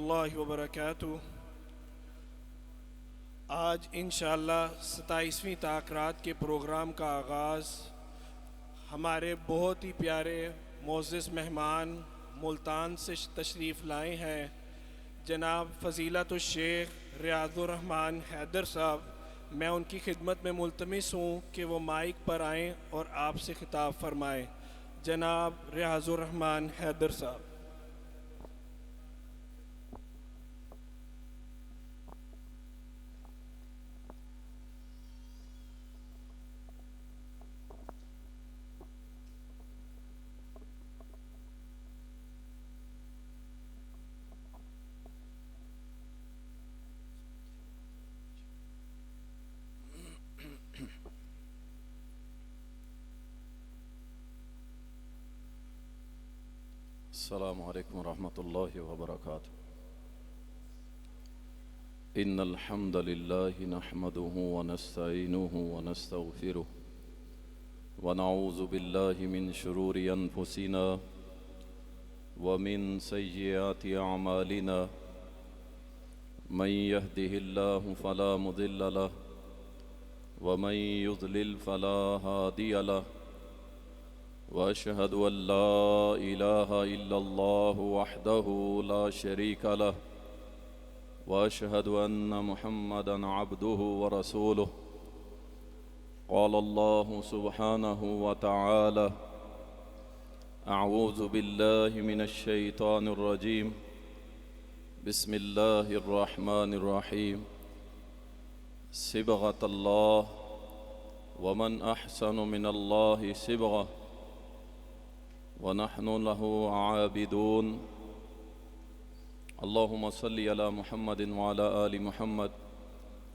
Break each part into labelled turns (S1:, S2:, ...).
S1: रहमतुल्लाहि व बरकातुहू। आज इंशाअल्लाह 27वीं ताक़रात के प्रोग्राम का आगाज़ हमारे बहुत ही प्यारे मोअज़्ज़िज़ मेहमान मुल्तान से तशरीफ़ लाए हैं जनाब फ़ज़ीलतुश शेख रियाज़ुर रहमान हैदर साहब। मैं उनकी खिदमत में मुल्तमिस हूँ कि वो माइक पर आएँ और आपसे खिताब फरमाएँ। जनाब रियाज़ुर रहमान हैदर साहब।
S2: अस्सलामु अलैकुम रहमतुल्लाहि व बरकातुहू। इन्नल हम्दलिल्लाहि नहमदुहु व नस्तईनुहु व नस्तगफिरुहु व नऊज़ु बिल्लाहि मिन शुरूरि अनफुसिना व मिन सय्यिआति अअमालिना। मन यहदिहिल्लाहु फला मुदिल्ल लहु व मन युज़लिल फला हादिय लहु। वअशहदु अल्ला इलाहा इल्लल्लाहु वहदहु ला शरीका लहु वअशहदु अन्न मुहम्मदन अब्दुहु व रसूलुहु। क़ालल्लाहु सुब्हानहु व तआला अऊज़ु बिल्लाहि मिनश शैतानिर रजीम। बिस्मिल्लाहिर रहमानिर रहीम। सिबग़तल्लाह व मन अहसनु मिनल्लाहि सिबग़ह व नहनु लहु आबिदून। अल्लाहुम्मा सल्लि अला मुहम्मदिन व अला आलि मुहम्मद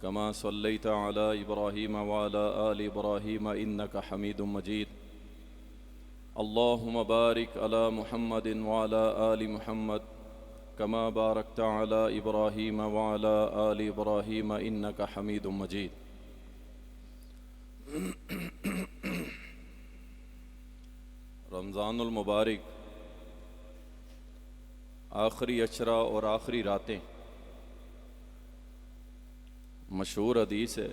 S2: कमा सल्लैता अला इब्राहीम व अला आलि इब्राहीम इन्नका हमीदुम मजीद। अल्लाहुम्मा बारिक अला मुहम्मदिन व अला आलि मुहम्मद कमा बारकता अला इब्राहीम व अला आलि इब्राहीम इन्नका हमीदुम मजीद। रमज़ानुल मुबारक आखिरी अशरा और आखिरी रातें। मशहूर हदीस है,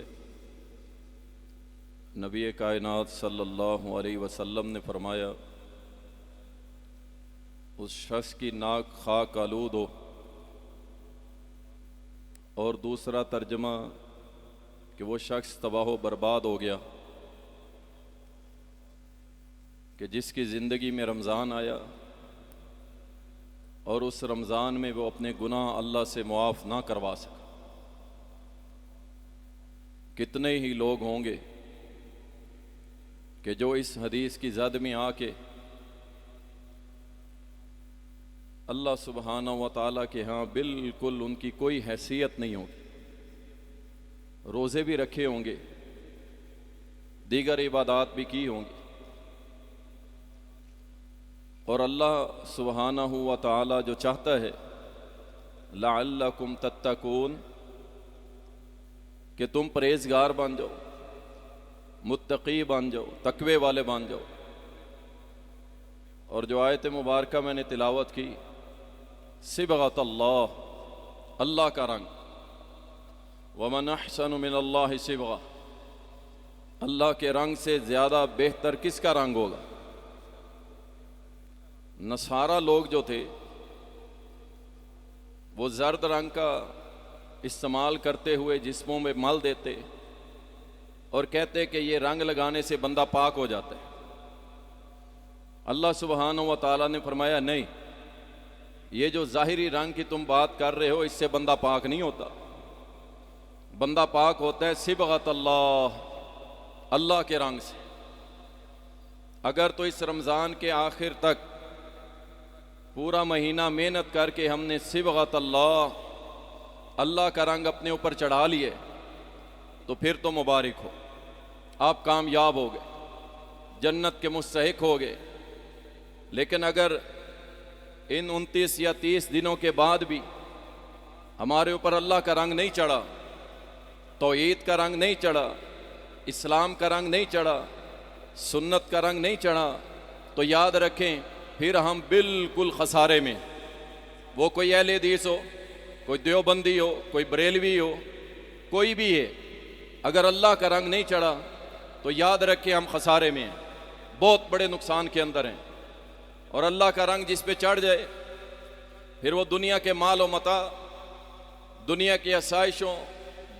S2: नबी कायनात सल्लल्लाहु अलैहि वसल्लम ने फरमाया, उस शख्स की नाक खाक आलूद हो। और दूसरा तर्जमा कि वो शख्स तबाह बर्बाद हो गया कि जिसकी ज़िंदगी में रमज़ान आया और उस रमज़ान में वो अपने गुनाह अल्लाह से मुआफ़ ना करवा सका। कितने ही लोग होंगे कि जो इस हदीस की ज़द में आके अल्लाह सुब्हानहु व तआला के यहाँ बिल्कुल उनकी कोई हैसियत नहीं होगी। रोज़े भी रखे होंगे, दीगर इबादात भी की होंगी, और अल्लाह सुब्हानहु व तआला जो चाहता है लअल्लकुम तत्तकून, कि तुम परहेज़गार बन जाओ, मुत्तकी बन जाओ, तकवे वाले बन जाओ। और जो आयत मुबारका मैंने तिलावत की, सिबग़तल्लाह, अल्लाह का रंग, वमन अहसनु मिनल्लाहि सिबग़ह, अल्लाह के रंग से ज़्यादा बेहतर किसका रंग होगा। नसारा लोग जो थे वो जर्द रंग का इस्तेमाल करते हुए जिस्मों में मल देते और कहते कि ये रंग लगाने से बंदा पाक हो जाता है। अल्लाह सुब्हानहु व तआला ने फरमाया, नहीं, ये जो ज़ाहिरी रंग की तुम बात कर रहे हो इससे बंदा पाक नहीं होता। बंदा पाक होता है सिबग़तल्लाह, अल्लाह के रंग से। अगर तो इस रमज़ान के आखिर तक पूरा महीना मेहनत करके हमने सिबग़तल्लाह, अल्लाह का रंग अपने ऊपर चढ़ा लिए तो फिर तो मुबारक हो, आप कामयाब हो गए, जन्नत के मुस्तहिक हो गए। लेकिन अगर इन 29 या 30 दिनों के बाद भी हमारे ऊपर अल्लाह का रंग नहीं चढ़ा, तौहीद का रंग नहीं चढ़ा, इस्लाम का रंग नहीं चढ़ा, सुन्नत का रंग नहीं चढ़ा, तो याद रखें फिर हम बिल्कुल खसारे में। वो कोई अहले हदीस हो, कोई देवबंदी हो, कोई बरेलवी हो, कोई भी है, अगर अल्लाह का रंग नहीं चढ़ा तो याद रखें हम खसारे में हैं, बहुत बड़े नुकसान के अंदर हैं। और अल्लाह का रंग जिस पे चढ़ जाए फिर वो दुनिया के माल व मता, दुनिया की आसाइशों,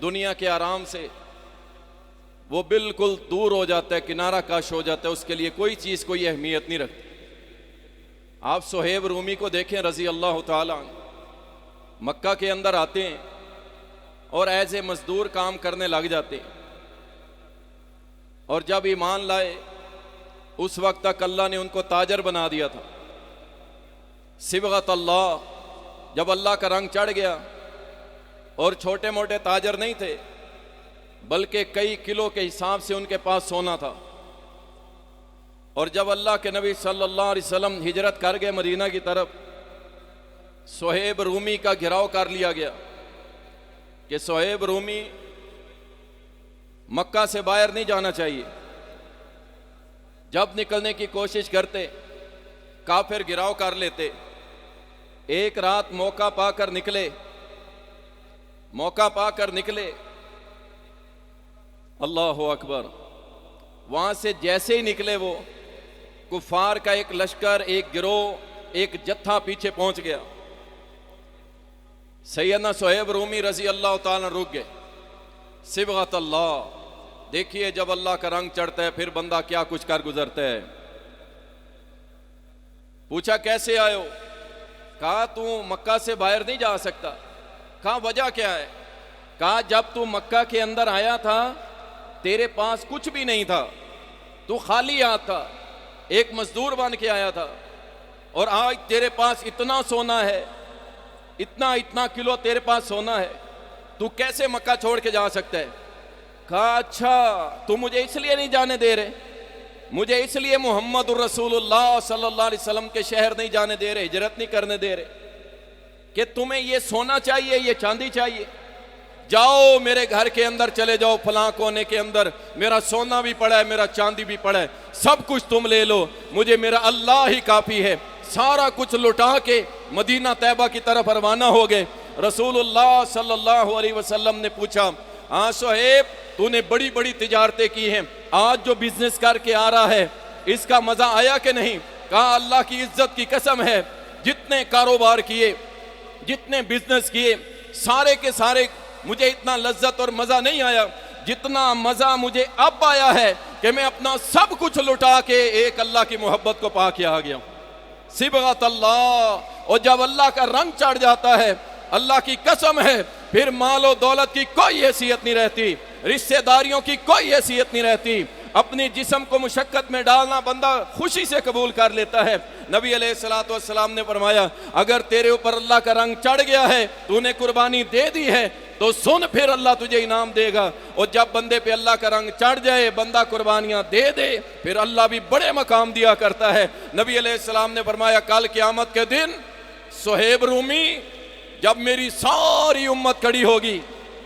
S2: दुनिया के आराम से वो बिल्कुल दूर हो जाता है, किनारा काश हो जाता है, उसके लिए कोई चीज़ कोई अहमियत नहीं रखती। आप सुहेब रूमी को देखें रज़ी अल्लाह ताला अन्हु, मक्का के अंदर आते हैं और एज ए मजदूर काम करने लग जाते हैं। और जब ईमान लाए उस वक्त तक अल्लाह ने उनको ताजर बना दिया था। सिबगत अल्लाह, जब अल्लाह का रंग चढ़ गया और छोटे मोटे ताजर नहीं थे बल्कि कई किलो के हिसाब से उनके पास सोना था। और जब अल्लाह के नबी सल्लल्लाहु अलैहि वसल्लम हिजरत कर गए मदीना की तरफ, सुहेब रूमी का घेराव कर लिया गया कि सुहेब रूमी मक्का से बाहर नहीं जाना चाहिए। जब निकलने की कोशिश करते काफिर गिराव कर लेते। एक रात मौका पाकर निकले, अल्लाह अकबर। वहां से जैसे ही निकले वो कुफार का एक लश्कर, एक गिरोह, एक जत्था पीछे पहुंच गया। सैयदना सुहेब रूमी रजी अल्लाह ताला रुक गए। सिबगत अल्लाह, देखिए जब अल्लाह का रंग चढ़ता है फिर बंदा क्या कुछ कर गुजरता है। पूछा कैसे आयो? कहा तू मक्का से बाहर नहीं जा सकता। कहा वजह क्या है? कहा जब तू मक्का के अंदर आया था तेरे पास कुछ भी नहीं था, तू खाली हाथ था, एक मजदूर बन के आया था, और आज तेरे पास इतना सोना है, इतना इतना किलो तेरे पास सोना है, तू कैसे मक्का छोड़ के जा सकता है? कहा अच्छा तू मुझे इसलिए नहीं जाने दे रहे, मुझे इसलिए मोहम्मद रसूलुल्लाह सल्लल्लाहु अलैहि वसल्लम के शहर नहीं जाने दे रहे, हिजरत नहीं करने दे रहे कि तुम्हें ये सोना चाहिए, ये चांदी चाहिए? जाओ मेरे घर के अंदर चले जाओ, फलां कोने के अंदर मेरा सोना भी पड़ा है, मेरा चांदी भी पड़ा है, सब कुछ तुम ले लो, मुझे मेरा अल्लाह ही काफी है। सारा कुछ लुटा के मदीना तैयबा की तरफ रवाना हो गए। रसूलुल्लाह सल्लल्लाहु अलैहि वसल्लम ने पूछा, हाँ सुहेब तूने बड़ी बड़ी तिजारतें की हैं, आज जो बिजनेस करके आ रहा है इसका मजा आया कि नहीं? कहा अल्लाह की इज्जत की कसम है, जितने कारोबार किए, जितने बिजनेस किए, सारे के सारे मुझे इतना लज्जत और मजा नहीं आया जितना मजा मुझे अब आया है कि मैं अपना सब कुछ लुटा के एक अल्लाह की मोहब्बत को पा के आ गया। सिबगत अल्लाह। और जब अल्लाह का रंग चढ़ जाता है, अल्लाह की कसम है, फिर मालो दौलत की कोई हैसियत नहीं रहती, रिश्तेदारियों की कोई हैसियत नहीं रहती। अपनी जिस्म को मुशक्कत में डालना बंदा खुशी से कबूल कर लेता है। नबी अलैहिस्सलातु वस्सलाम ने फरमाया, अगर तेरे ऊपर अल्लाह का रंग चढ़ गया है, तूने कुर्बानी दे दी है, तो सुन फिर अल्लाह तुझे इनाम देगा। और जब बंदे पे अल्लाह का रंग चढ़ जाए, बंदा कुर्बानियां दे दे, फिर अल्लाह भी बड़े मकाम दिया करता है। नबी अलैहिस्सलाम ने फरमाया, कल क़यामत के दिन सुहेब रूमी जब मेरी सारी उम्मत खड़ी होगी,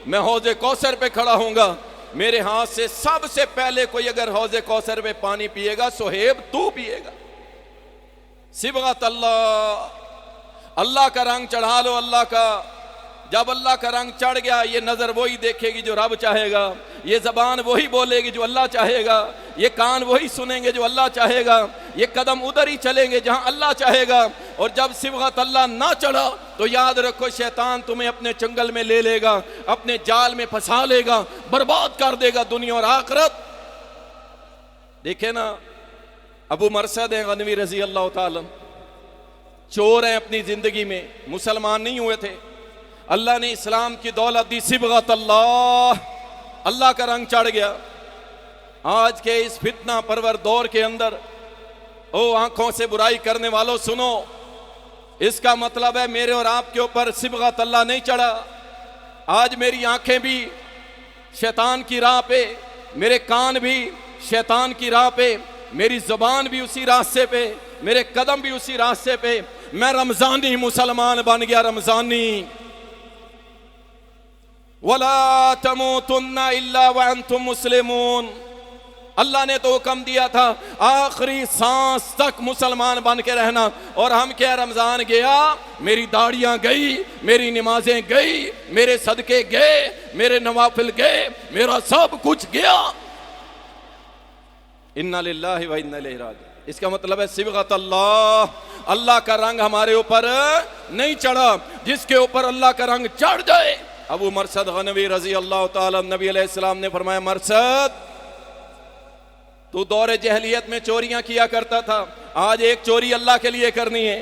S2: मैं हौज़े कौसर पे खड़ा होऊंगा, मेरे हाथ से सबसे पहले कोई अगर हौज़े कौसर पे पानी पिएगा, सुहेब तू पिएगा। सिबगत अल्लाह। अल्लाह का रंग चढ़ा लो अल्लाह का। जब अल्लाह का रंग चढ़ गया, ये नजर वही देखेगी जो रब चाहेगा, ये जबान वही बोलेगी जो अल्लाह चाहेगा, ये कान वही सुनेंगे जो अल्लाह चाहेगा, ये कदम उधर ही चलेंगे जहां अल्लाह चाहेगा। और जब सिबगत अल्लाह ना चढ़ा तो याद रखो शैतान तुम्हें अपने चंगल में ले लेगा, अपने जाल में फंसा लेगा, बर्बाद कर देगा दुनिया और आखिरत। देखे ना अबू मरसद है गनवी रजी अल्लाह ताला, चोर हैं अपनी जिंदगी में, मुसलमान नहीं हुए थे, अल्लाह ने इस्लाम की दौलत दी। सिबगत अल्लाह, अल्लाह का रंग चढ़ गया। आज के इस फितना परवर दौर के अंदर, ओ आंखों से बुराई करने वालों सुनो, इसका मतलब है मेरे और आपके ऊपर सिबगत अल्लाह नहीं चढ़ा। आज मेरी आंखें भी शैतान की राह पे, मेरे कान भी शैतान की राह पे, मेरी जुबान भी उसी रास्ते पे, मेरे कदम भी उसी रास्ते पे। मैं रमजानी मुसलमान बन गया, रमजानी। वला तमूतुन्ना इल्ला व अंतुम मुस्लिमून। अल्लाह ने तो हुक्म दिया था आखिरी सांस तक मुसलमान बन के रहना, और हम क्या, रमजान गया मेरी दाढ़ियां गई, मेरी नमाजें गई, मेरे सदके गए, मेरे नवाफिल गए, मेरा सब कुछ गया। इन्ना लिल्लाहि व इन्ना इलैहि राजिऊन। इसका मतलब है सिबगत अल्लाह, अल्लाह का रंग हमारे ऊपर नहीं चढ़ा। जिसके ऊपर अल्लाह का रंग चढ़ जाए, अबू मरसद गनवी रजी अल्लाह ताला, नबी अलैहिस्सलाम ने फरमाया, मरसद तू दौरे जहलियत में चोरियां किया करता था, आज एक चोरी अल्लाह के लिए करनी है।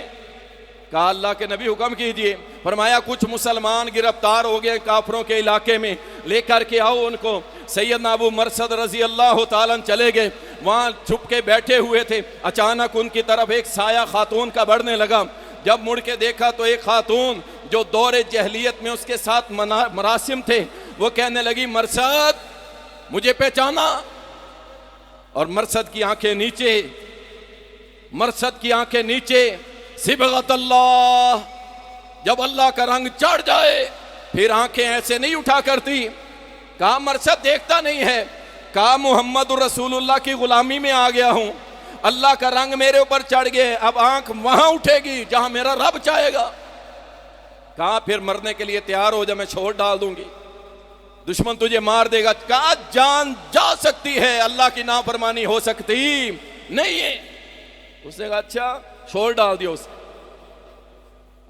S2: कहा अल्लाह के नबी हुक्म कीजिए। फरमाया कुछ मुसलमान गिरफ्तार हो गए काफरों के इलाके में, लेकर के आओ उनको। सैयदना अबू मरसद रजी अल्लाह ताला चले गए, वहां छुप के बैठे हुए थे। अचानक उनकी तरफ एक साया खातून का बढ़ने लगा। जब मुड़ के देखा तो एक खातून जो दौरे जहलियत में उसके साथ मरासिम थे, वो कहने लगी, मरसद मुझे पहचाना? और मरसद की आंखें नीचे, मरसद की आंखें नीचे। सिबगत अल्लाह, जब अल्लाह का रंग चढ़ जाए फिर आंखें ऐसे नहीं उठा करती। कहा मरसद देखता नहीं है? कहा मोहम्मद रसूलुल्लाह की गुलामी में आ गया हूं, अल्लाह का रंग मेरे ऊपर चढ़ गए, अब आंख वहां उठेगी जहां मेरा रब चाहेगा। कहा फिर मरने के लिए तैयार हो जा, मैं छोड़ डाल दूंगी, दुश्मन तुझे मार देगा। कहा जान जा सकती है, अल्लाह की नाफरमानी हो सकती नहीं है। उसने कहा अच्छा, छोड़ डाल दिया उसे।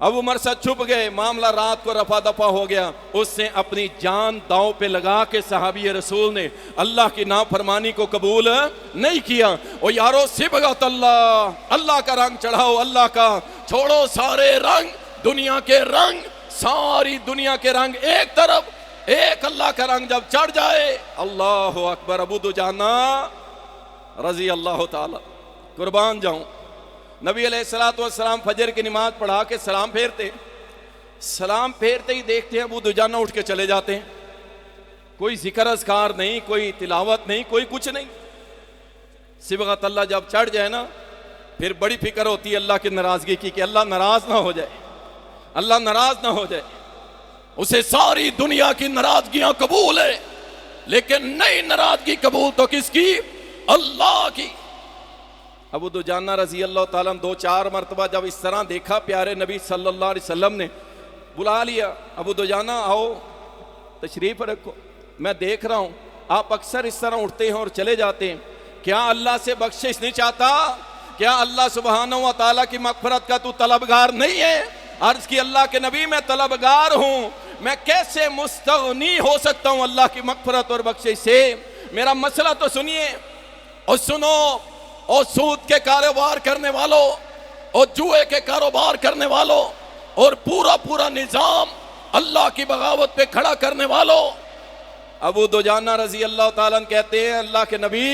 S2: अबू मरसद छुप गए, मामला रात को रफा दफा हो गया। उसने अपनी जान दांव पे लगा के सहाबी रसूल ने अल्लाह की नाफरमानी को कबूल नहीं किया। और यारो सिबगत अल्लाह, अल्लाह का रंग चढ़ाओ, अल्लाह का छोड़ो सारे रंग, दुनिया के रंग, सारी दुनिया के रंग एक तरफ, एक अल्लाह का रंग जब चढ़ जाए, अल्लाह अकबर। अबू दुजाना रजी अल्लाह ताला, कुर्बान जाऊं, नबी अलैहिस्सलाम फजर की नमाज पढ़ा के सलाम फेरते, सलाम फेरते ही देखते हैं अबू दुजाना उठ के चले जाते हैं। कोई जिक्र अज़कार नहीं, कोई तिलावत नहीं, कोई कुछ नहीं। सिबगत अल्लाह जब चढ़ जाए ना, फिर बड़ी फिक्र होती है अल्लाह की नाराजगी की, कि अल्लाह नाराज ना हो जाए, अल्लाह नाराज ना हो जाए। उसे सारी दुनिया की नाराजगियां कबूल है, लेकिन नई नाराजगी कबूल तो किसकी? अल्लाह की। अबू दुजाना रजी अल्लाह ताला दो चार मरतबा जब इस तरह देखा, प्यारे नबी सल्लल्लाहु अलैहि वसल्लम ने बुला लिया, अबू दुजाना आओ तशरीफ रखो, मैं देख रहा हूं आप अक्सर इस तरह उठते हैं और चले जाते हैं, क्या अल्लाह से बख्शिश नहीं चाहता? क्या अल्लाह सुब्हानहू व तआला की मग़फ़िरत का तू तलबगार नहीं है? अर्ज की अल्लाह के नबी मैं तलबगार हूं, मैं कैसे मुस्तगनी हो सकता हूं अल्लाह की मग़फ़िरत और बख्शिश से? मेरा मसला तो सुनिए और सुनो। और सूद के कारोबार करने वालों, और जुए के कारोबार करने वालों, और पूरा पूरा निजाम अल्लाह की बगावत पे खड़ा करने वालों, अबू दुजाना रजी अल्लाह ताला कहते हैं अल्लाह के नबी,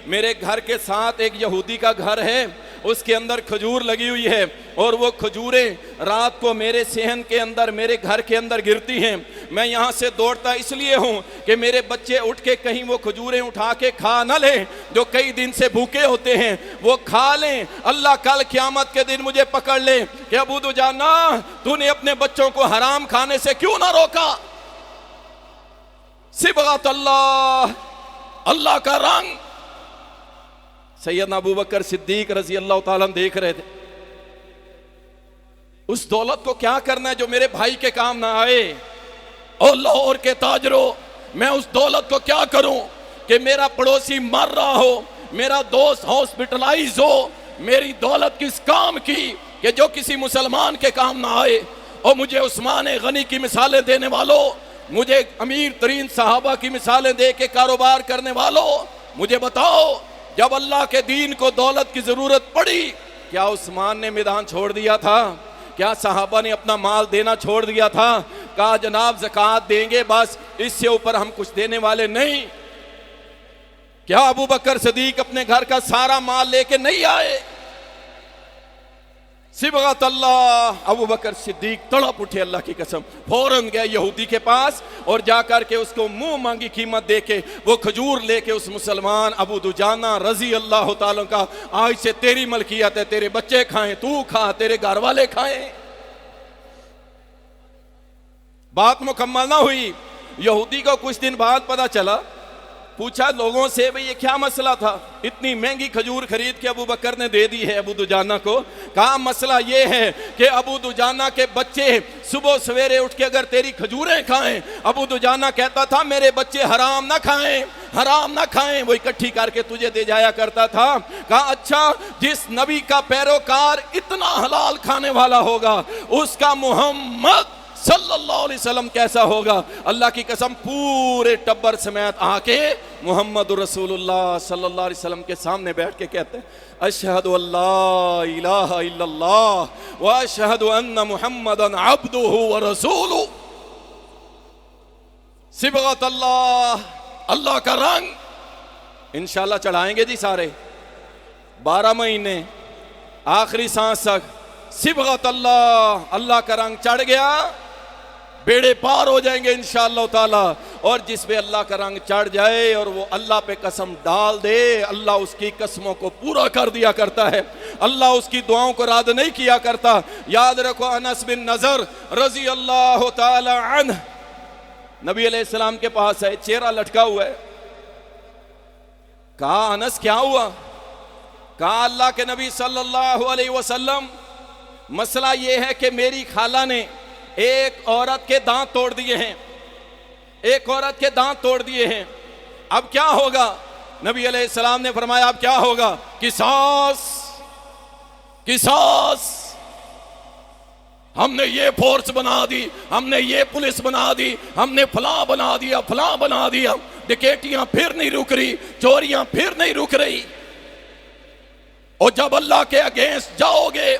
S2: मेरे घर के साथ एक यहूदी का घर है, उसके अंदर खजूर लगी हुई है, और वो खजूरें रात को मेरे सेहन के अंदर, मेरे घर के अंदर गिरती हैं। मैं यहाँ से दौड़ता इसलिए हूँ कि मेरे बच्चे उठ के कहीं वो खजूरें उठा के खा न लें, जो कई दिन से भूखे होते हैं, वो खा लें, अल्लाह कल क़यामत के दिन मुझे पकड़ ले कि अबू दुजाना तूने अपने बच्चों को हराम खाने से क्यों ना रोका? सिबगत अल्लाह, अल्लाह का रंग। सैयदना अबू बकर सिद्दीक रजी अल्लाह ताला देख रहे थे, उस दौलत को क्या करना है जो मेरे भाई के काम ना आए। और लाहौर के ताजरों, मैं उस दौलत को क्या करूं कि मेरा पड़ोसी मर रहा हो, मेरा दोस्त हॉस्पिटलाइज हो, मेरी दौलत किस काम की कि जो किसी मुसलमान के काम ना आए। और मुझे उस्मान गनी की मिसालें देने वालों, मुझे अमीर तरीन सहाबा की मिसालें दे के कारोबार करने वालों, मुझे बताओ जब अल्लाह के दीन को दौलत की जरूरत पड़ी, क्या उस्मान ने मैदान छोड़ दिया था? क्या सहाबा ने अपना माल देना छोड़ दिया था? कहा जनाब ज़कात देंगे बस, इससे ऊपर हम कुछ देने वाले नहीं। क्या अबू बकर सिद्दीक अपने घर का सारा माल लेके नहीं आए? सिबगत अल्लाह, अबू बकर सिद्दीक तड़प उठे, अल्लाह की कसम, फौरन गए यहूदी के पास और जाकर के उसको मुंह मांगी कीमत दे के वो खजूर लेके उस मुसलमान अबू दुजाना रजी अल्लाह ताला का, आज से तेरी मलकियत है, तेरे बच्चे खाएं, तू खा, तेरे घर वाले खाएं। बात मुकम्मल ना हुई, यहूदी को कुछ दिन बाद पता चला पूछा लोगों से भाई ये क्या मसला था, इतनी महंगी खजूर खरीद के अबू बकर ने दे दी है अबू दुजाना को। कहा मसला ये है कि अबू दुजाना के बच्चे सुबह सवेरे उठ के अगर तेरी खजूरें खाएं, अबू दुजाना कहता था मेरे बच्चे हराम ना खाएं, हराम ना खाएं, वो इकट्ठी करके तुझे दे जाया करता था। कहा अच्छा, जिस नबी का पैरोकार इतना हलाल खाने वाला होगा उसका मोहम्मद सल्लल्लाहु अलैहि वसल्लम कैसा होगा। अल्लाह की कसम पूरे टब्बर समेत आके मोहम्मद रसूलुल्लाह सल्लल्लाहु अलैहि वसल्लम के सामने बैठ के कहते हैं अशहदु अल्ला इलाहा इल्लल्लाह व अशहदु अन्ना मुहम्मदन अब्दुहु व रसूलुहु। सिबगत अल्लाह, अल्लाह का रंग इंशाल्लाह चढ़ाएंगे जी सारे 12 महीने आखिरी सांस तक। सिबगत अल्लाह, अल्लाह का रंग चढ़ गया, बेड़े पार हो जाएंगे इंशाअल्लाह ताला। और जिस पे अल्लाह का रंग चढ़ जाए और वो अल्लाह पे कसम डाल दे, अल्लाह उसकी कसमों को पूरा कर दिया करता है, अल्लाह उसकी दुआओं को रद्द नहीं किया करता। याद रखो अनस बिन नजर रजी अल्लाह ताला अन्ह नबी अलैहिस्सलाम के पास है, चेहरा लटका हुआ है। कहा अनस क्या हुआ? कहा अल्लाह के नबी सल्लल्लाहु अलैहि वसल्लम, मसला यह है कि मेरी खाला ने एक औरत के दांत तोड़ दिए हैं, एक औरत के दांत तोड़ दिए हैं, अब क्या होगा? नबी अलैहिस्सलाम ने फरमाया अब क्या होगा? किसास, किसास। हमने ये फोर्स बना दी, हमने ये पुलिस बना दी, हमने फला बना दिया, फला बना दिया, डकैतियां फिर नहीं रुक रही, चोरियां फिर नहीं रुक रही। और जब अल्लाह के अगेंस्ट जाओगे,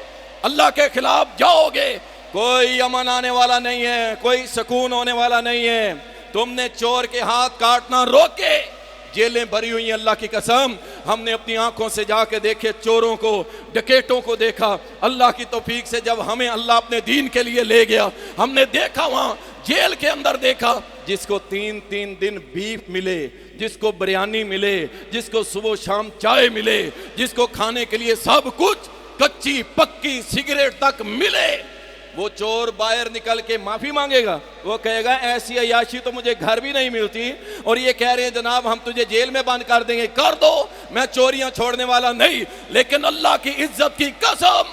S2: अल्लाह के खिलाफ जाओगे, कोई अमन आने वाला नहीं है, कोई सुकून होने वाला नहीं है। तुमने चोर के हाथ काटना रोके, जेलें भरी हुई हैं अल्लाह की कसम। हमने अपनी आंखों से जाके देखे चोरों को, डकैतों को देखा। अल्लाह की तौफीक से जब हमें अल्लाह अपने दीन के लिए ले गया, हमने देखा वहां जेल के अंदर देखा जिसको 3-3 दिन बीफ मिले, जिसको बिरयानी मिले, जिसको सुबह शाम चाय मिले, जिसको खाने के लिए सब कुछ, कच्ची पक्की सिगरेट तक मिले, वो चोर बाहर निकल के माफी मांगेगा? वो कहेगा ऐसी अयाशी तो मुझे घर भी नहीं मिलती और ये कह रहे हैं जनाब हम तुझे जेल में बंद कर देंगे। कर दो, मैं चोरियां छोड़ने वाला नहीं, लेकिन अल्लाह की इज्जत की कसम,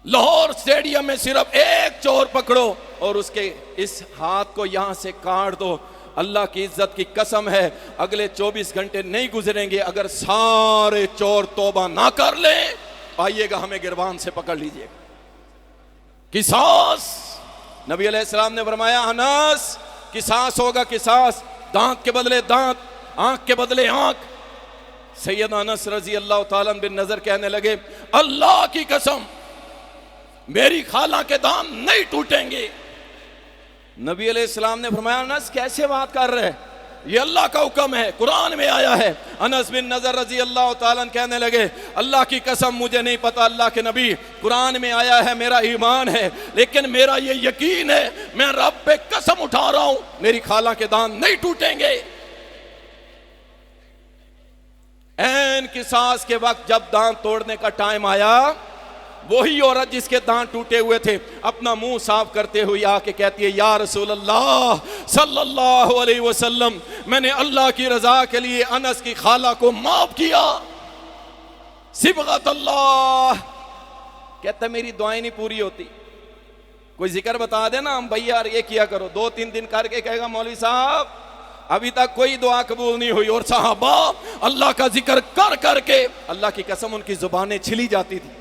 S2: लाहौर स्टेडियम में सिर्फ एक चोर पकड़ो और उसके इस हाथ को यहां से काट दो, अल्लाह की इज्जत की कसम है अगले 24 घंटे नहीं गुजरेंगे अगर सारे चोर तौबा ना कर ले, आइएगा हमें गिरबान से पकड़ लीजिएगा। किसास, नबी अलैहिस्सलाम ने फरमाया अनस किसास होगा, किसास, दांत के बदले दांत, आंख के बदले आंख। सैयदना अनस रजी अल्लाह ताला बिन नजर कहने लगे अल्लाह की कसम मेरी खाला के दांत नहीं टूटेंगे। नबी अलैहिस्सलाम ने फरमाया अनस कैसे बात कर रहे हैं, ये अल्लाह का हुक्म है, कुरान में आया है। अनस बिन नजर रजी अल्लाह ताला कहने लगे अल्लाह की कसम मुझे नहीं पता अल्लाह के नबी, कुरान में आया है, मेरा ईमान है, लेकिन मेरा ये यकीन है, मैं रब पे कसम उठा रहा हूं मेरी खाला के दांत नहीं टूटेंगे। ऐन किसास के वक्त जब दांत तोड़ने का टाइम आया, वही औरत जिसके दांत टूटे हुए थे अपना मुंह साफ करते हुए आके कहती है या रसूल अल्लाह सल्लल्लाहु अलैहि वसल्लम, मैंने अल्लाह की रजा के लिए अनस की खाला को माफ किया। सिबगत अल्लाह, कहता मेरी दुआएं नहीं पूरी होती, कोई जिक्र बता देना हम भाई यार ये किया करो, 2-3 दिन करके कहेगा मौलवी साहब अभी तक कोई दुआ कबूल नहीं हुई। और साहबा अल्लाह का जिक्र कर करके अल्लाह की कसम उनकी जुबानें छिली जाती थी।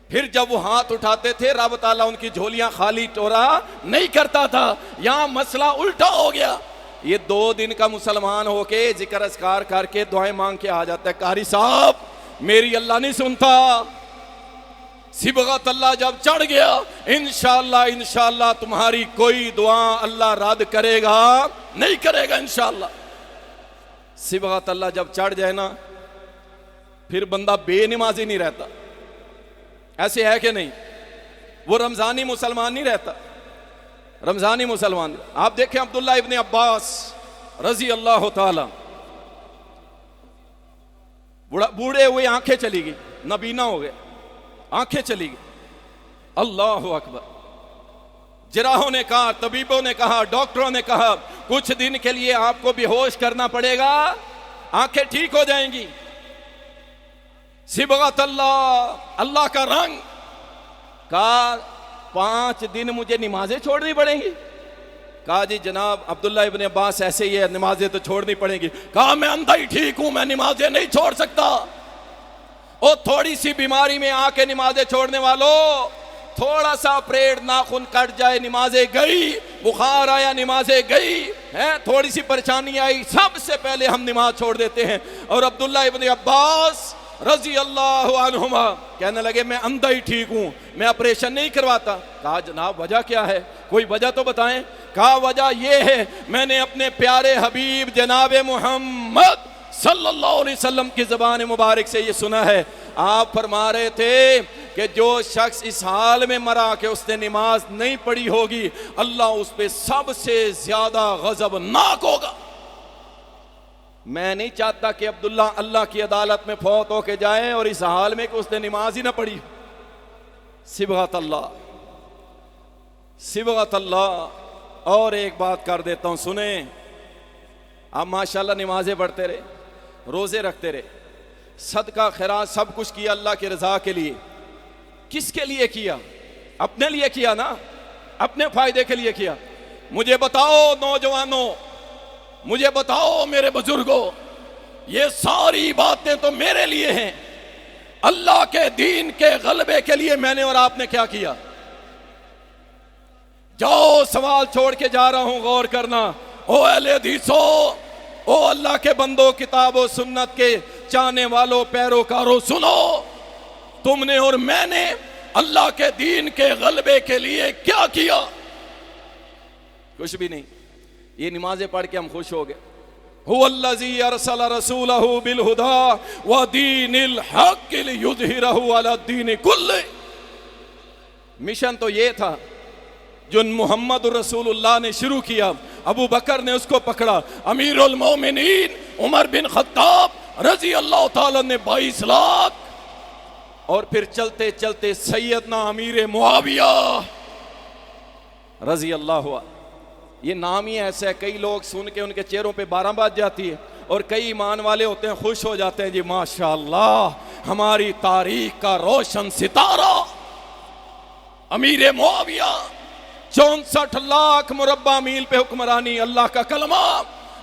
S2: फिर जब वो हाथ उठाते थे रब ताला उनकी झोलियां खाली टोरा नहीं करता था। यहां मसला उल्टा हो गया, ये 2 दिन का मुसलमान होके जिक्र अस्कार करके दुआएं मांग के आ जाता है, कारी साहब मेरी अल्लाह नहीं सुनता। सिबगत अल्लाह जब चढ़ गया, इंशाअल्लाह इंशाअल्लाह तुम्हारी कोई दुआ अल्लाह रद्द करेगा नहीं करेगा इंशाअल्लाह। सिबगत अल्लाह जब चढ़ जाए ना, फिर बंदा बेनमाजी नहीं रहता, ऐसे है कि नहीं? वो रमजानी मुसलमान नहीं रहता, रमजानी मुसलमान। आप देखें अब्दुल्ला इब्ने अब्बास रजी अल्लाह ताला, बूढ़े हुए आंखें चली गई, नबीना हो गए, आंखें चली गई, अल्लाह अकबर। जराहों ने कहा, तबीबों ने कहा, डॉक्टरों ने कहा कुछ दिन के लिए आपको बेहोश करना पड़ेगा, आंखें ठीक हो जाएंगी। सिबगत अल्लाह, अल्लाह का रंग। कहा 5 दिन मुझे नमाजें छोड़नी पड़ेंगी। कहा जी जनाब अब्दुल्ला इब्न अब्बास ऐसे ही है, नमाजें तो छोड़नी पड़ेंगी। कहा मैं अंधा ही ठीक हूं, मैं नमाजें नहीं छोड़ सकता। ओ थोड़ी सी बीमारी में आके नमाजें छोड़ने वालों, थोड़ा सा पेड़ नाखून कट जाए नमाजें गई, बुखार आया नमाजें गई है, थोड़ी सी परेशानी आई सबसे पहले हम नमाज छोड़ देते हैं। और अब्दुल्ला इब्न अब्बास रजी अल्लाह अन्हुमा कहने लगे मैं अंधा ही ठीक हूं, मैं ऑपरेशन नहीं करवाता। कहा जनाब वजह क्या है, कोई वजह तो बताएं। कहा वजह यह है मैंने अपने प्यारे हबीब जनाब मोहम्मद सल्लल्लाहु अलैहि वसल्लम की ज़बान मुबारक से ये सुना है। आप फरमा रहे थे कि जो शख्स इस हाल में मरा कि उसने नमाज नहीं पढ़ी होगी, अल्लाह उस पर सबसे ज्यादा गजबनाक होगा। मैं नहीं चाहता कि अब्दुल्ला अल्लाह की अदालत में फौत होके जाए और इस हाल में कि उसने नमाज ही ना पढ़ी। सिबगत अल्लाह, सिबगत अल्लाह। और एक बात कर देता हूं, सुने। आप माशाल्लाह नमाजें पढ़ते रहे, रोजे रखते रहे, सदका खैरात सब कुछ किया अल्लाह की रजा के लिए। किसके लिए किया? अपने लिए किया ना, अपने फायदे के लिए किया। मुझे बताओ नौजवानों, मुझे बताओ मेरे बुजुर्गों, ये सारी बातें तो मेरे लिए हैं। अल्लाह के दीन के गलबे के लिए मैंने और आपने क्या किया? जाओ सवाल छोड़ के जा रहा हूं, गौर करना। ओ अहले हदीसो, ओ अल्लाह के बंदो, किताबो सुन्नत के चाहने वालों, पैरोकारों, सुनो। तुमने और मैंने अल्लाह के दीन के गलबे के लिए क्या किया? कुछ भी नहीं। ये नमाजें पढ़ के हम खुश हो गए। हुवल्लज़ी अरसला रसूलहु बिल हुदा व दीनिल हक़ लियुज़हिरहु अला दीनि कुल्लि। मिशन तो ये था जो मोहम्मद रसूलुल्लाह ने शुरू किया, अबू बकर ने उसको पकड़ा, अमीरुल मोमिनीन उमर बिन खत्ताब रजी अल्लाह ताला ने 22 लाख, और फिर चलते चलते सैयदना अमीर मुआविया रजी अल्लाह। ये नाम ही ऐसा है, कई लोग सुन के उनके चेहरों पे 12 बाज जाती है, और कई ईमान वाले होते हैं खुश हो जाते हैं जी माशाअल्लाह हमारी तारीख का रोशन सितारा अमीर मुआविया। 64 लाख मुरब्बा मील पे हुक्मरानी, अल्लाह का कलमा,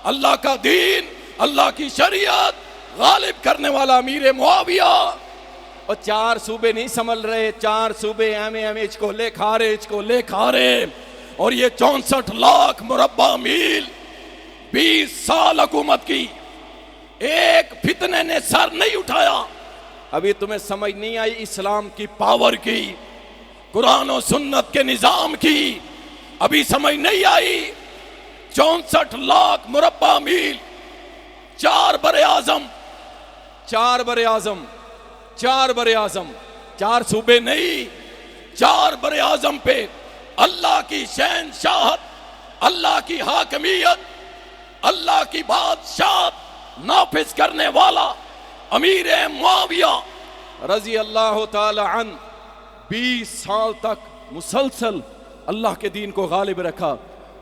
S2: अल्लाह का दीन, अल्लाह की शरीयत गालिब करने वाला अमीर मुआविया। और 4 सूबे नहीं संभल रहे, 4 सूबे एम इचकोले खा रहे, इचकोले खा रहे, और ये 64 लाख मुरब्बा मील 20 साल हुकूमत की, एक फितने ने सर नहीं उठाया। अभी तुम्हें समझ नहीं आई इस्लाम की पावर की, कुरान और सुन्नत के निजाम की, अभी समझ नहीं आई। 64 लाख मुरब्बा मील, 4 बरे आजम, 4 बरे आजम, 4 बरे आजम, 4 सूबे नहीं, 4 बरे आजम पे अल्लाह की शहनशाहत, अल्लाह की हाकमियत, अल्लाह की बादशाहत नाफिज करने वाला अमीर मुआविया रजी अल्लाह ताला अन 20 साल तक मुसलसल अल्लाह के दीन को गालिब रखा।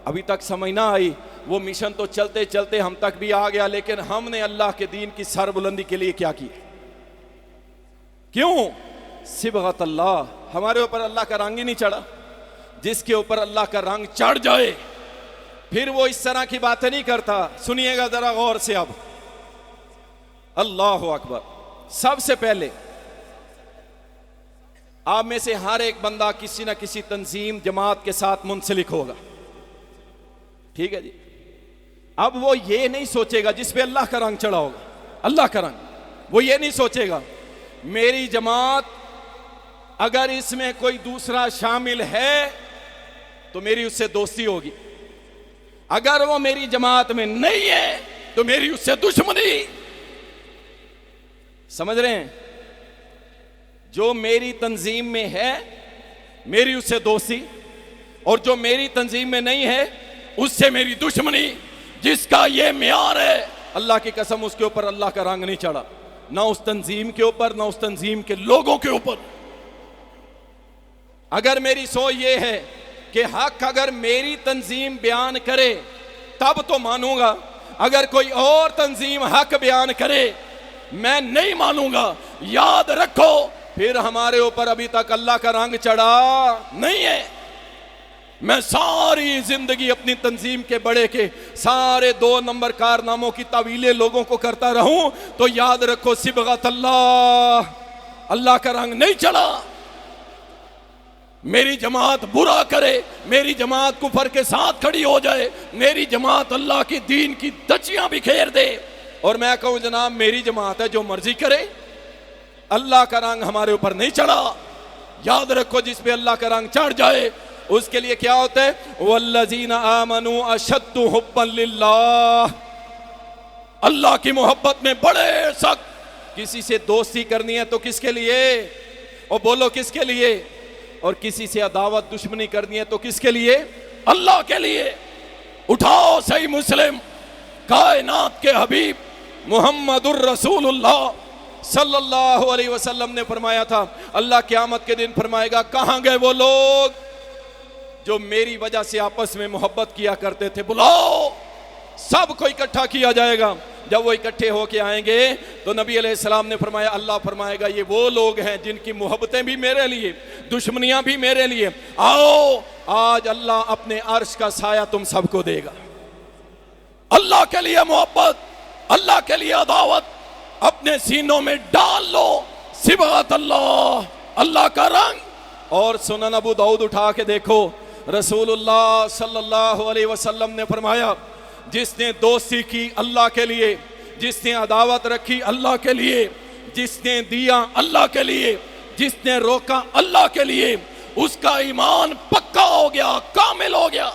S2: अभी तक समझ ना आई। वो मिशन तो चलते चलते हम तक भी आ गया, लेकिन हमने अल्लाह के दीन की सरबुलंदी के लिए क्या किया? क्यों? सिबगत अल्लाह, हमारे ऊपर अल्लाह का रंग ही नहीं चढ़ा। जिसके ऊपर अल्लाह का रंग चढ़ जाए फिर वो इस तरह की बातें नहीं करता। सुनिएगा जरा गौर से अब। अल्लाह अकबर। सबसे पहले आप में से हर एक बंदा किसी ना किसी तंजीम जमात के साथ मुंसलिक होगा, ठीक है जी। अब वो ये नहीं सोचेगा जिस पे अल्लाह का रंग चढ़ा होगा, अल्लाह का रंग, वो ये नहीं सोचेगा मेरी जमात अगर इसमें कोई दूसरा शामिल है तो मेरी उससे दोस्ती होगी, अगर वो मेरी जमात में नहीं है तो मेरी उससे दुश्मनी। समझ रहे हैं? जो मेरी तंजीम में है मेरी उससे दोस्ती, और जो मेरी तंजीम में नहीं है उससे मेरी दुश्मनी। जिसका ये मियार है, अल्लाह की कसम उसके ऊपर अल्लाह का रंग नहीं चढ़ा, ना उस तंजीम के ऊपर, ना उस तंजीम के लोगों के ऊपर। अगर मेरी सोच ये है कि हक अगर मेरी तंजीम बयान करे तब तो मानूंगा, अगर कोई और तंजीम हक बयान करे मैं नहीं मानूंगा। याद रखो, फिर हमारे ऊपर अभी तक अल्लाह का रंग चढ़ा नहीं है। मैं सारी जिंदगी अपनी तंजीम के बड़े के सारे 2 नंबर कारनामों की तावीलें लोगों को करता रहूं तो याद रखो सिबगत अल्लाह, अल्लाह का रंग नहीं चढ़ा। मेरी जमात बुरा करे, मेरी जमात कुफर के साथ खड़ी हो जाए, मेरी जमात अल्लाह की दीन की दचियां बिखेर दे और मैं कहूं जनाब मेरी जमात है जो मर्जी करे, अल्लाह का रंग हमारे ऊपर नहीं चढ़ा। याद रखो, जिस पे अल्लाह का रंग चढ़ जाए उसके लिए क्या होता है, वल्लज़ीना आमनू अशद्दु हुब्बन लिल्लाह, अल्लाह की मोहब्बत में बड़े सख्त। किसी से दोस्ती करनी है तो किसके लिए, और बोलो किसके लिए, और किसी से अदावत दुश्मनी करनी है तो किसके लिए, अल्लाह के लिए। उठाओ सही मुस्लिम, कायनात के हबीब मुहम्मदुर रसूलुल्लाह सल्लल्लाहु अलैहि वसल्लम ने फरमाया था, अल्लाह क़यामत के दिन फरमाएगा कहां गए वो लोग जो मेरी वजह से आपस में मोहब्बत किया करते थे, बुलाओ। सबको इकट्ठा किया जाएगा। जब वो इकट्ठे होके आएंगे तो नबी अलैहिस्सलाम ने फरमाया, अल्लाह फरमाएगा ये वो लोग हैं जिनकी मोहब्बतें भी मेरे लिए, दुश्मनियां भी मेरे लिए। आओ, आज अल्लाह अपने अर्श का साया तुम सबको देगा। अल्लाह के लिए मोहब्बत, अल्लाह के लिए अदावत अपने सीनों में डाल लो। सिबगत अल्लाह, अल्लाह का रंग। और सुनन अबू दाऊद उठा के देखो, रसूलुल्लाह सल्लल्लाहु अलैहि वसल्लम ने फरमाया, जिसने दोस्ती की अल्लाह के लिए, जिसने अदावत रखी अल्लाह के लिए, जिसने दिया अल्लाह के लिए, जिसने रोका अल्लाह के लिए, उसका ईमान पक्का हो गया, कामिल हो गया,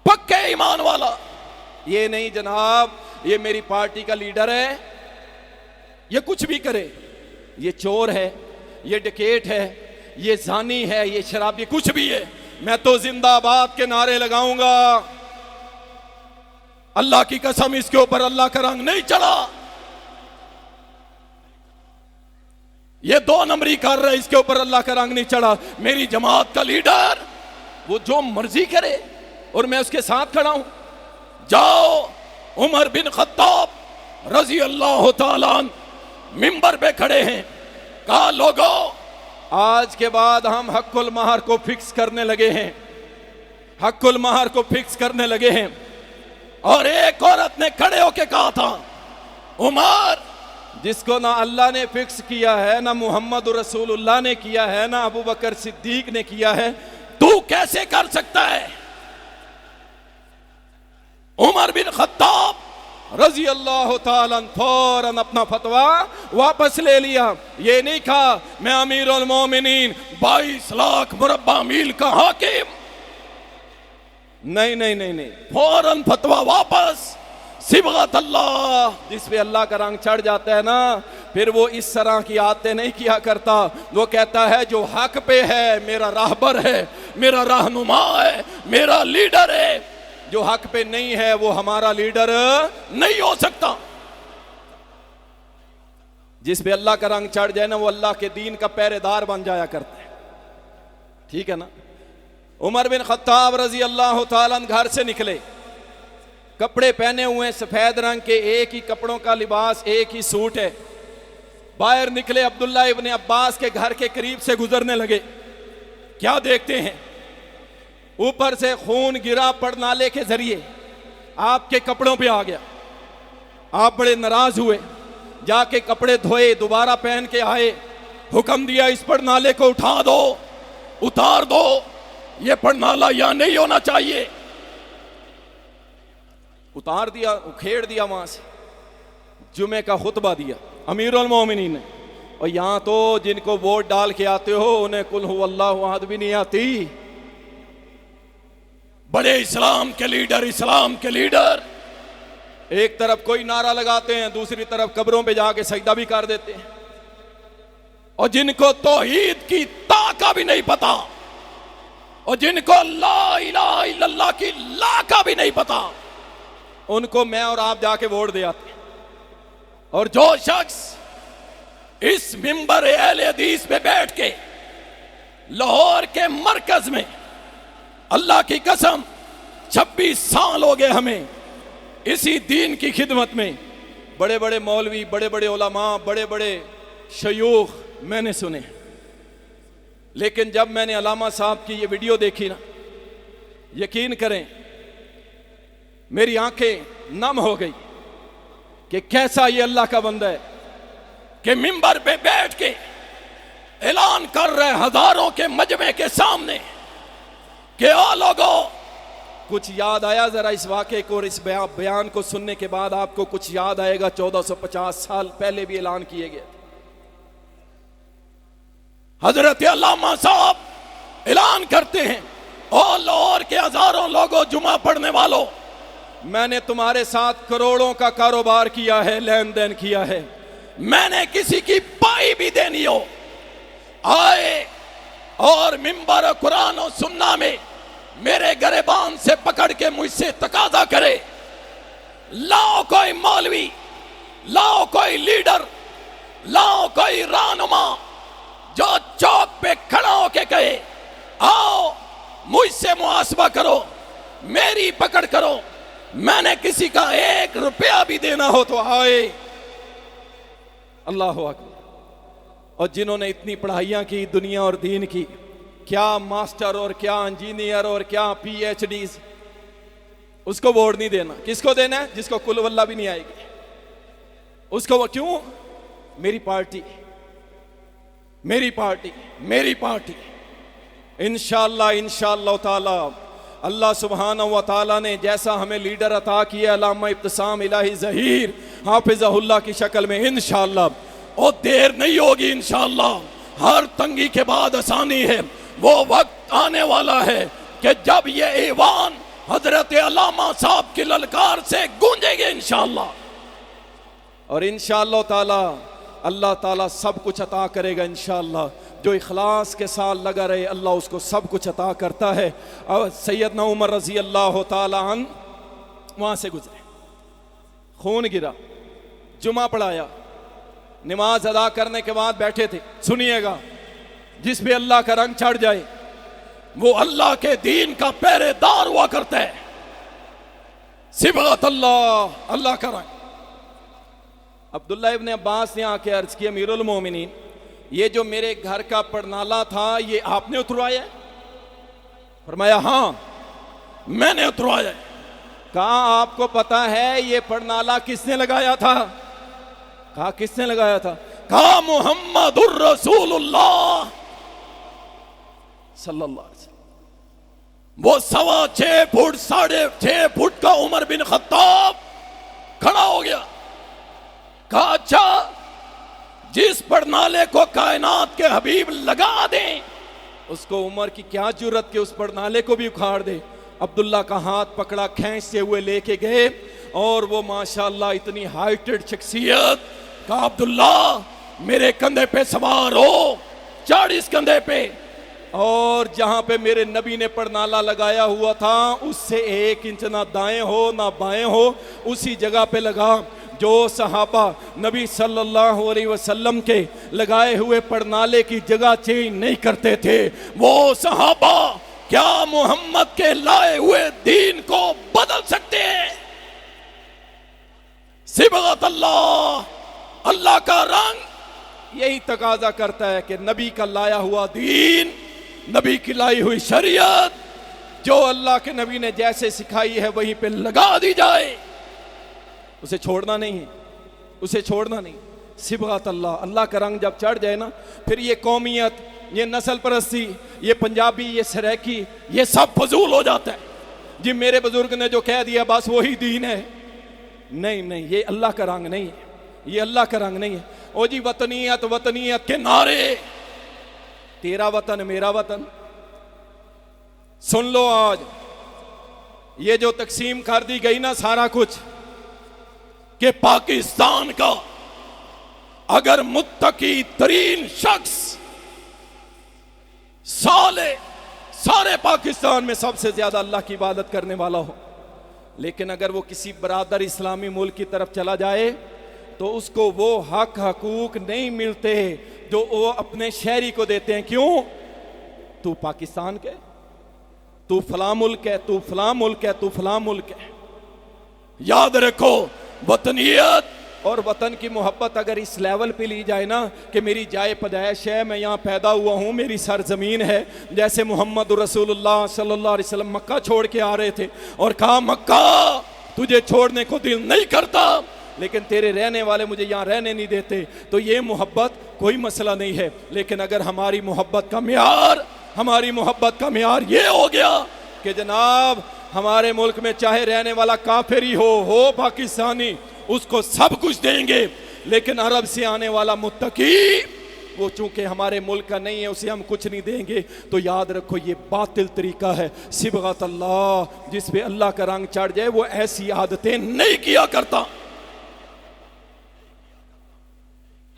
S2: पक्के ईमान वाला। ये नहीं जनाब ये मेरी पार्टी का लीडर है, ये कुछ भी करे, ये चोर है, ये डकैत है, ये जानी है, ये शराबी, कुछ भी है, मैं तो जिंदाबाद के नारे लगाऊंगा। अल्लाह की कसम इसके ऊपर अल्लाह का रंग नहीं चढ़ा। ये 2 नंबरी कर रहा है, इसके ऊपर अल्लाह का रंग नहीं चढ़ा। मेरी जमात का लीडर वो जो मर्जी करे और मैं उसके साथ खड़ा हूं। जाओ, उमर बिन खत्ताब रजी अल्लाह तआला मिंबर पे खड़े हैं, कहा लोगों आज के बाद हम हक्कुल महर को फिक्स करने लगे हैं, हक्कुल महर को फिक्स करने लगे हैं। और एक औरत ने खड़े होके कहा था, उमर जिसको ना अल्लाह ने फिक्स किया है, ना मोहम्मद रसूलुल्लाह ने किया है, ना अबू बकर सिद्दीक ने किया है, तू कैसे कर सकता है। उमर बिन खत्ताब रजी अल्लाह ताला फौरन अपना फतवा वापस ले लिया। ये नहीं कहा मैं अमीरुल मोमिनीन 22 लाख मुरब्बा मील का हाकिम, नहीं नहीं नहीं नहीं, फौरन फतवा वापस। सिबगत अल्लाह, जिस पे अल्लाह का रंग चढ़ जाता है ना, फिर वो इस तरह की आदतें नहीं किया करता। वो कहता है जो हक पे है मेरा राहबर है, मेरा रहनुमा है, मेरा लीडर है। जो हक पे नहीं है वो हमारा लीडर नहीं हो सकता। जिस पे अल्लाह का रंग चढ़ जाए ना, वो अल्लाह के दीन का पहरेदार बन जाया करता है। ठीक है ना। उमर बिन खत्ताब रजी अल्लाह ताला घर से निकले, कपड़े पहने हुए सफेद रंग के, एक ही कपड़ों का लिबास, एक ही सूट है। बाहर निकले, अब्दुल्ला इब्ने अब्बास के घर के करीब से गुजरने लगे। क्या देखते हैं, ऊपर से खून गिरा पड़नाले के जरिए आपके कपड़ों पे आ गया। आप बड़े नाराज हुए, जाके कपड़े धोए, दोबारा पहन के आए, हुक्म दिया इस पड़नाले को उठा दो, उतार दो, ये पड़नाला यहां नहीं होना चाहिए। उतार दिया, उखेड़ दिया, वहां से जुमे का खुतबा दिया अमीरुल मोमिनीन ने। और यहां तो जिनको वोट डाल के आते हो उन्हें कुल हु अल्लाहु अहद भी नहीं आती। बड़े इस्लाम के लीडर, इस्लाम के लीडर एक तरफ कोई नारा लगाते हैं, दूसरी तरफ कब्रों पे जाके सजदा भी कर देते हैं। और जिनको तौहीद की ता का भी नहीं पता, और जिनको ला इलाहा इल्लल्लाह की ला का भी नहीं पता, उनको मैं और आप जाके वोट दे आते हैं। और जो शख्स इस मिंबर अहले हदीस पे बैठ के लाहौर के मरकज में अल्लाह की कसम 26 साल हो गए हमें इसी दीन की खिदमत में। बड़े बड़े मौलवी, बड़े बड़े उलमा, बड़े बड़े शयूख मैंने सुने, लेकिन जब मैंने अलामा साहब की ये वीडियो देखी ना, यकीन करें मेरी आंखें नम हो गई कि कैसा ये अल्लाह का बंदा है कि मिंबर पे बैठ के ऐलान कर रहे हजारों के मजमे के सामने कि ओ लोगों, कुछ याद आया जरा इस वाक़े को और इस बयान को सुनने के बाद आपको कुछ याद आएगा 1450 साल पहले भी ऐलान किए गए। हजरत अल्लामा साहब ऐलान करते हैं, ओ लाहौर के हजारों लोगों, जुमा पढ़ने वालों, मैंने तुम्हारे साथ करोड़ों का कारोबार किया है, लेन देन किया है, मैंने किसी की पाई भी देनी हो आए और मिंबर कुरान और सुन्ना में मेरे गरेबान से पकड़ के मुझसे तकाजा करे, लाओ कोई मौलवी, लाओ कोई लीडर, लाओ कोई रहनुमा जो चौक पे खड़ा होके कहे आओ मुझसे मुहासबा करो, मेरी पकड़ करो, मैंने किसी का 1 रुपया भी देना हो तो आए। अल्लाह अकबर। और जिन्होंने इतनी पढ़ाइयाँ की दुनिया और दीन की, क्या मास्टर और क्या इंजीनियर और क्या PhD, उसको वोट नहीं देना। किसको देना है? जिसको कुल वल्ला भी नहीं आएगी उसको। वो क्यों? मेरी पार्टी, मेरी पार्टी, मेरी पार्टी। इंशाअल्लाह इंशाअल्लाह ताला अल्लाह सुब्हानहू व तआला ने जैसा हमें लीडर अता किया अल्लामा इब्तिसाम इलाही ज़हीर हाफिज़हुल्लाह की शक्ल में, इंशाअल्लाह और देर नहीं होगी इंशाअल्लाह। हर तंगी के बाद आसानी है। वो वक्त आने वाला है कि जब ये ऐवान हजरत अल्लामा साहब की ललकार से गूंजेंगे इंशाअल्लाह। और इंशाअल्लाह ताला अल्लाह ताला सब कुछ अता करेगा इंशाअल्लाह। जो इखलास के साथ लगा रहे अल्लाह उसको सब कुछ अता करता है। और सैयदना उमर रजी अल्लाह ताला अन्हु वहाँ से गुजरे, खून गिरा, जुमा पढ़ाया, नमाज अदा करने के बाद बैठे थे। सुनिएगा, जिस पे अल्लाह का रंग चढ़ जाए वो अल्लाह के दीन का पहरेदार हुआ करता है। सिबगत अल्लाह, अल्लाह का रंग। अब्दुल्लाह इब्ने अब्बास ने आके अर्ज किया, अमीरुल मोमिनीन, ये जो मेरे घर का पड़नाला था ये आपने उतरवाया है? फरमाया हाँ मैंने उतरवाया है। कहा आपको पता है ये पड़नाला किसने लगाया था? कहा किसने लगाया था? कहा मुहम्मदुर रसूलुल्लाह सल्लल्लाहु अलैहि वसल्लम। वो 6.25 फुट 6.5 फुट का उमर बिन खत्ताब खड़ा हो गया। कहा अच्छा, जिस पड़नाले को कायनात के हबीब लगा दें उसको उमर की क्या जरूरत के उस पड़नाले को भी उखाड़ दे। अब्दुल्ला का हाथ पकड़ा, खींचते हुए लेके गए और वो माशाअल्लाह इतनी हाइटेड शख्सियत। कहा अब्दुल्ला मेरे कंधे पे सवार हो, चढ़ इस कंधे पे। और जहां पे मेरे नबी ने पड़नाला लगाया हुआ था उससे 1 इंच ना दाएं हो ना बाएं हो, उसी जगह पे लगा। जो सहाबा नबी सल्लल्लाहु अलैहि वसल्लम के लगाए हुए पड़नाले की जगह चेंज नहीं करते थे, वो सहाबा क्या मोहम्मद के लाए हुए दीन को बदल सकते हैं? सिबगत अल्लाह, अल्लाह का रंग यही तकाजा करता है कि नबी का लाया हुआ दीन, नबी की लाई हुई शरीयत जो अल्लाह के नबी ने जैसे सिखाई है वहीं पे लगा दी जाए, उसे छोड़ना नहीं है, उसे छोड़ना नहीं। सिबगत अल्लाह, अल्लाह का रंग जब चढ़ जाए ना, फिर ये कौमियत, ये नस्ल परस्ती, ये पंजाबी, ये सराइकी, ये सब फजूल हो जाता है। जी मेरे बुजुर्ग ने जो कह दिया बस वही दीन है। नहीं नहीं, ये अल्लाह का रंग नहीं है, ये अल्लाह का रंग नहीं है। ओ जी वतनियत वतनियत के नारे, तेरा वतन मेरा वतन। सुन लो, आज ये जो तकसीम कर दी गई ना सारा कुछ, कि पाकिस्तान का अगर मुत्तकी तरीन शख्स सारे पाकिस्तान में सबसे ज्यादा अल्लाह की इबादत करने वाला हो, लेकिन अगर वो किसी बरादर इस्लामी मुल्क की तरफ चला जाए तो उसको वो हक हकूक नहीं मिलते जो वो अपने शहरी को देते हैं। क्यों? तू पाकिस्तान के, तू फलां मुल्क है, तू फलां मुल्क है, तू फलां मुल्क है। याद रखो, वतनियत और वतन की मोहब्बत अगर इस लेवल पे ली जाए ना कि मेरी जाए पैदाइश है, मैं यहाँ पैदा हुआ हूँ, मेरी सरजमीन है, जैसे मोहम्मद रसूलुल्लाह सल्लल्लाहु अलैहि वसल्लम मक्का छोड़ के आ रहे थे और कहा मक्का तुझे छोड़ने को दिल नहीं करता, लेकिन तेरे रहने वाले मुझे यहाँ रहने नहीं देते, तो ये मोहब्बत कोई मसला नहीं है। लेकिन अगर हमारी मोहब्बत का मेयार ये हो गया कि जनाब हमारे मुल्क में चाहे रहने वाला काफिर ही हो पाकिस्तानी, उसको सब कुछ देंगे, लेकिन अरब से आने वाला मुत्तकी वो चूंकि हमारे मुल्क का नहीं है, उसे हम कुछ नहीं देंगे, तो याद रखो ये बातिल तरीका है। सिबगत अल्लाह, जिस पे अल्लाह का रंग चढ़ जाए वो ऐसी आदतें नहीं किया करता।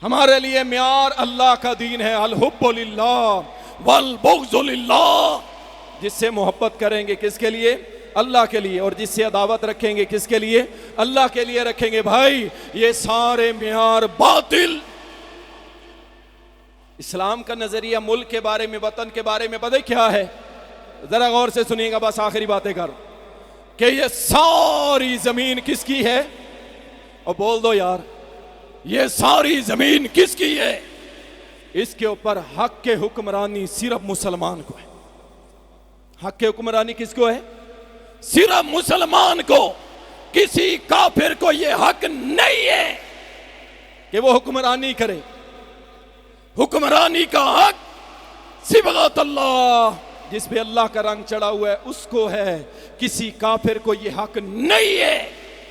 S2: हमारे लिए म्यार अल्लाह का दीन है, अल हुब्बु लिल्लाह वल बुग़्ज़ु लिल्लाह। जिससे मोहब्बत करेंगे किसके लिए? अल्लाह के लिए, और जिससे अदावत रखेंगे किसके लिए? अल्लाह के लिए रखेंगे। भाई ये सारे म्यार बातिल। इस्लाम का नजरिया मुल्क के बारे में, वतन के बारे में पता क्या है? जरा गौर से सुनिएगा, बस आखिरी बातें कर कि ये सारी जमीन किसकी है? और बोल दो यार, ये सारी जमीन किसकी है? इसके ऊपर हक के हुक्मरानी सिर्फ मुसलमान को है। हक के हुक्मरानी किसको है? सिर्फ मुसलमान को। किसी काफिर को यह हक नहीं है कि वो हुक्मरानी करे। हुक्मरानी का हक सिबगत अल्लाह, जिस पे अल्लाह का रंग चढ़ा हुआ है, उसको है। किसी काफिर को यह हक नहीं है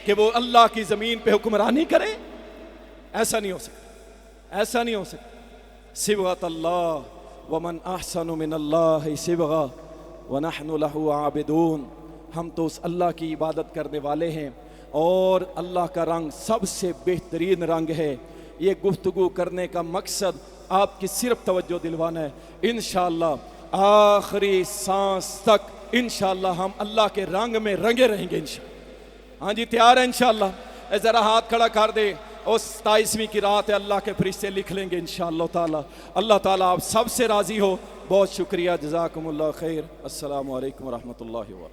S2: कि वो अल्लाह की जमीन पे हुक्मरानी करे। ऐसा नहीं हो सकता, ऐसा नहीं हो सकता। सिबगत अल्लाह वमन अहसनु मिनल्लाहि सिबगा व नहनु लहु आबिदून। हम तो उस अल्लाह की इबादत करने वाले हैं और अल्लाह का रंग सबसे बेहतरीन रंग है। ये गुफ्तगू करने का मकसद आपकी सिर्फ तवज्जो दिलवाना है। इंशाअल्लाह आखिरी सांस तक इंशाअल्लाह हम अल्लाह के रंग में रंगे रहेंगे इंशाअल्लाह। हाँ जी, तैयार है इंशाअल्लाह? ज़रा हाथ खड़ा कर दे। उस 27वीं की रात है, अल्लाह के फरिश्ते लिख लेंगे इंशाअल्लाह ताला। अल्लाह ताला आप सबसे राज़ी हो। बहुत शुक्रिया, जज़ाकुमुल्लाह खैर। अस्सलामु अलैकुम व रहमतुल्लाहि व बरकातुहू।